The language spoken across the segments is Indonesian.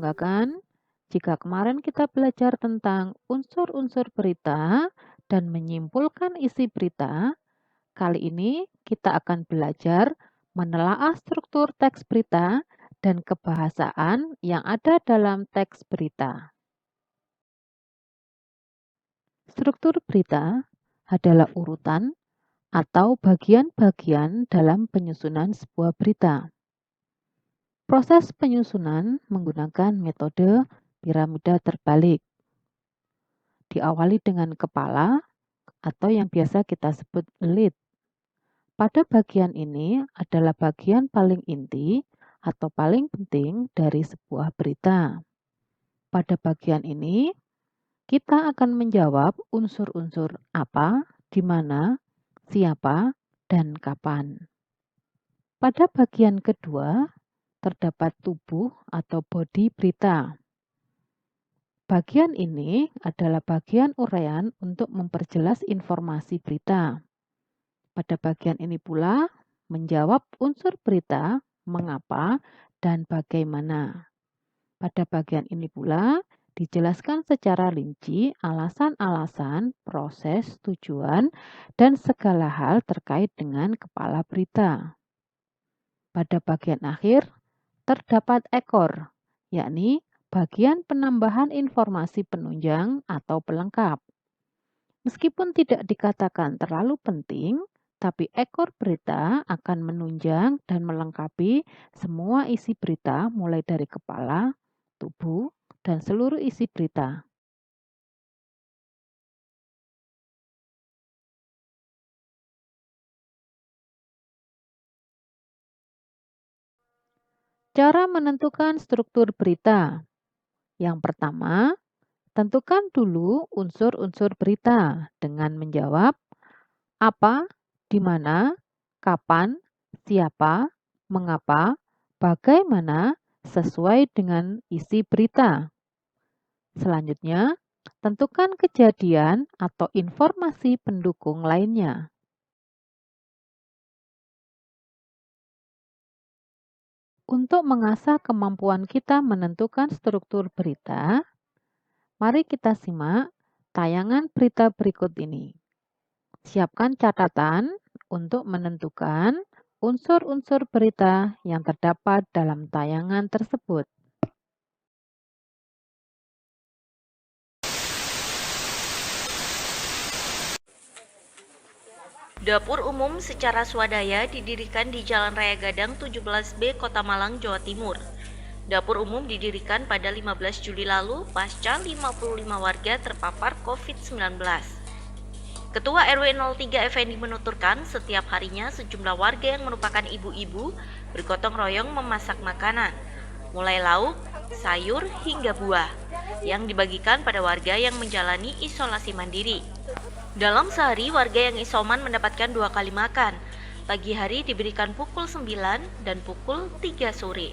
membanggakan jika kemarin kita belajar tentang unsur-unsur berita dan menyimpulkan isi berita. Kali ini kita akan belajar menelaah struktur teks berita dan kebahasaan yang ada dalam teks berita. Struktur berita adalah urutan atau bagian-bagian dalam penyusunan sebuah berita. Proses penyusunan menggunakan metode piramida terbalik. Diawali dengan kepala atau yang biasa kita sebut lead. Pada bagian ini adalah bagian paling inti atau paling penting dari sebuah berita. Pada bagian ini, kita akan menjawab unsur-unsur apa, di mana, siapa, dan kapan. Pada bagian kedua, terdapat tubuh atau bodi berita. Bagian ini adalah bagian uraian untuk memperjelas informasi berita. Pada bagian ini pula, menjawab unsur berita, mengapa, dan bagaimana. Pada bagian ini pula, dijelaskan secara rinci alasan-alasan, proses, tujuan, dan segala hal terkait dengan kepala berita. Pada bagian akhir, terdapat ekor, yakni bagian penambahan informasi penunjang atau pelengkap. Meskipun tidak dikatakan terlalu penting, tapi ekor berita akan menunjang dan melengkapi semua isi berita mulai dari kepala, tubuh, dan seluruh isi berita. Cara menentukan struktur berita. Yang pertama, tentukan dulu unsur-unsur berita dengan menjawab apa, di mana, kapan, siapa, mengapa, bagaimana, sesuai dengan isi berita. Selanjutnya, tentukan kejadian atau informasi pendukung lainnya. Untuk mengasah kemampuan kita menentukan struktur berita, mari kita simak tayangan berita berikut ini. Siapkan catatan untuk menentukan unsur-unsur berita yang terdapat dalam tayangan tersebut. Dapur umum secara swadaya didirikan di Jalan Raya Gadang 17B, Kota Malang, Jawa Timur. Dapur umum didirikan pada 15 Juli lalu pasca 55 warga terpapar COVID-19. Ketua RW 03 Effendi menuturkan setiap harinya sejumlah warga yang merupakan ibu-ibu bergotong royong memasak makanan, mulai lauk, sayur, hingga buah, yang dibagikan pada warga yang menjalani isolasi mandiri. Dalam sehari, warga yang isoman mendapatkan 2 kali makan. Pagi hari diberikan pukul 9 dan pukul 3 sore.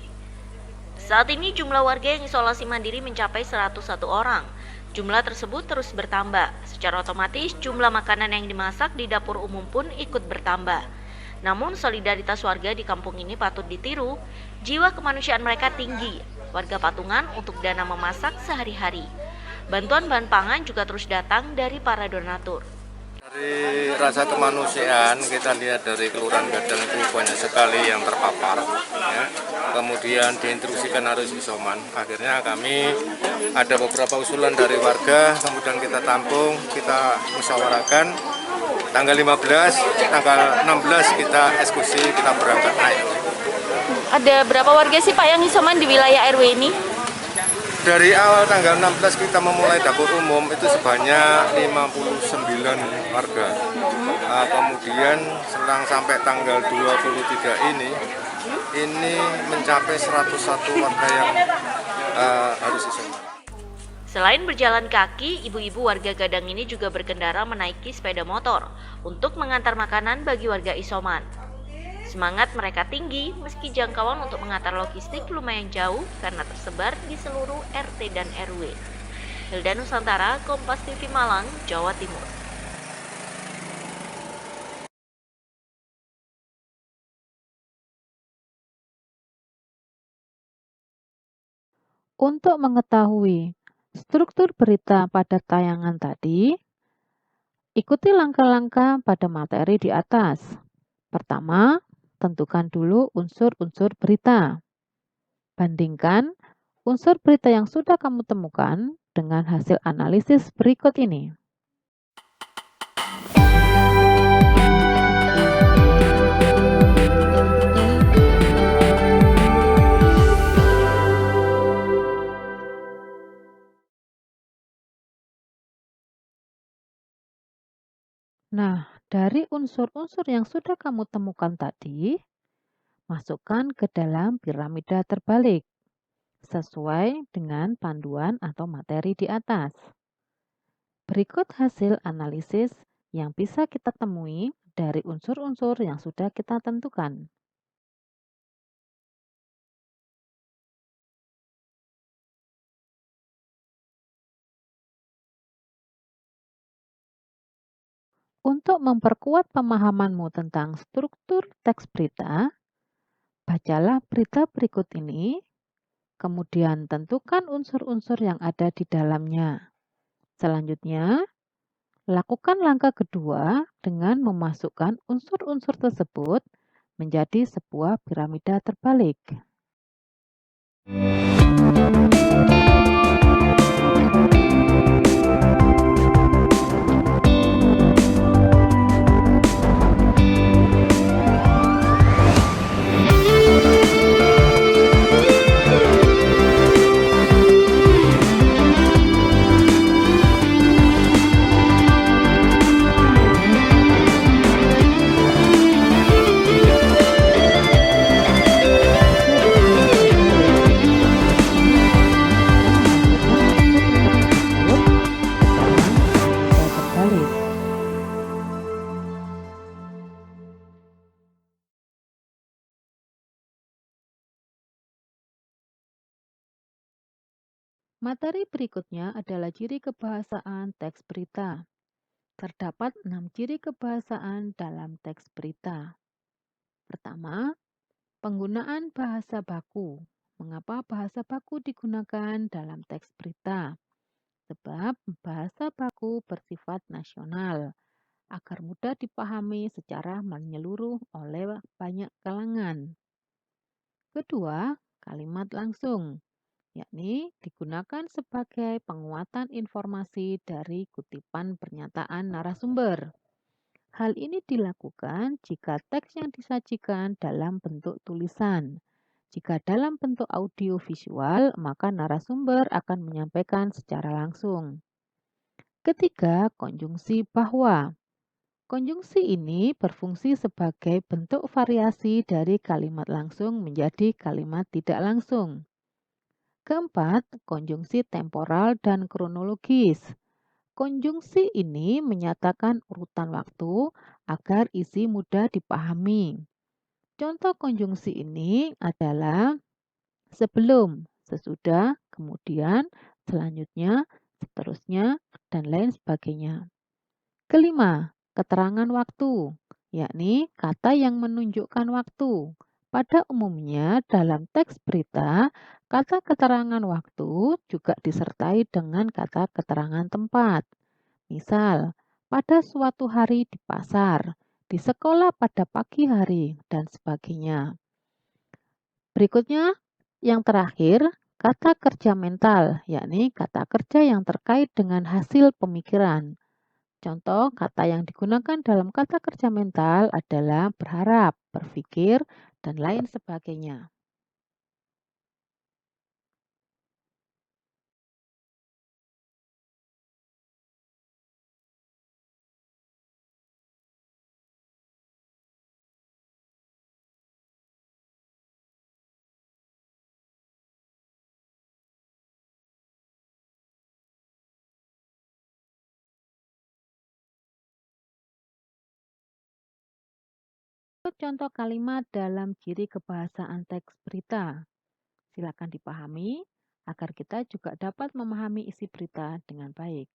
Saat ini jumlah warga yang isolasi mandiri mencapai 101 orang. Jumlah tersebut terus bertambah. Secara otomatis, jumlah makanan yang dimasak di dapur umum pun ikut bertambah. Namun, solidaritas warga di kampung ini patut ditiru. Jiwa kemanusiaan mereka tinggi. Warga patungan untuk dana memasak sehari-hari. Bantuan bahan pangan juga terus datang dari para donatur. Dari rasa kemanusiaan kita lihat dari Kelurahan Gadang itu banyak sekali yang terpapar, ya. Kemudian diinstruksikan harus isoman. Akhirnya kami ada beberapa usulan dari warga, kemudian kita tampung, kita musyawarahkan. Tanggal 15, tanggal 16 kita eksekusi, kita berangkat naik. Ada berapa warga sih Pak yang isoman di wilayah RW ini? Dari awal tanggal 16 kita memulai dapur umum itu sebanyak 59 warga. Kemudian selang sampai tanggal 23 ini mencapai 101 warga yang harus isoman. Selain berjalan kaki, ibu-ibu warga Gadang ini juga berkendara menaiki sepeda motor untuk mengantar makanan bagi warga isoman. Semangat mereka tinggi meski jangkauan untuk mengantar logistik lumayan jauh karena tersebar di seluruh RT dan RW. Hilda Nusantara, Kompas TV Malang, Jawa Timur. Untuk mengetahui struktur berita pada tayangan tadi, ikuti langkah-langkah pada materi di atas. Pertama, tentukan dulu unsur-unsur berita. Bandingkan unsur berita yang sudah kamu temukan dengan hasil analisis berikut ini. Nah, dari unsur-unsur yang sudah kamu temukan tadi, masukkan ke dalam piramida terbalik sesuai dengan panduan atau materi di atas. Berikut hasil analisis yang bisa kita temui dari unsur-unsur yang sudah kita tentukan. Untuk memperkuat pemahamanmu tentang struktur teks berita, bacalah berita berikut ini, kemudian tentukan unsur-unsur yang ada di dalamnya. Selanjutnya, lakukan langkah kedua dengan memasukkan unsur-unsur tersebut menjadi sebuah piramida terbalik. Materi berikutnya adalah ciri kebahasaan teks berita. Terdapat 6 ciri kebahasaan dalam teks berita. Pertama, penggunaan bahasa baku. Mengapa bahasa baku digunakan dalam teks berita? Sebab bahasa baku bersifat nasional, agar mudah dipahami secara menyeluruh oleh banyak kalangan. Kedua, kalimat langsung, yakni digunakan sebagai penguatan informasi dari kutipan pernyataan narasumber. Hal ini dilakukan jika teks yang disajikan dalam bentuk tulisan. Jika dalam bentuk audio visual, maka narasumber akan menyampaikan secara langsung. Ketiga, konjungsi bahwa. Konjungsi ini berfungsi sebagai bentuk variasi dari kalimat langsung menjadi kalimat tidak langsung. Keempat, konjungsi temporal dan kronologis. Konjungsi ini menyatakan urutan waktu agar isi mudah dipahami. Contoh konjungsi ini adalah sebelum, sesudah, kemudian, selanjutnya, seterusnya, dan lain sebagainya. Kelima, keterangan waktu, yakni kata yang menunjukkan waktu. Pada umumnya dalam teks berita, kata keterangan waktu juga disertai dengan kata keterangan tempat. Misal, pada suatu hari di pasar, di sekolah pada pagi hari, dan sebagainya. Berikutnya, yang terakhir, kata kerja mental, yakni kata kerja yang terkait dengan hasil pemikiran. Contoh kata yang digunakan dalam kata kerja mental adalah berharap, berpikir, dan lain sebagainya. Untuk contoh kalimat dalam ciri kebahasaan teks berita, silakan dipahami agar kita juga dapat memahami isi berita dengan baik.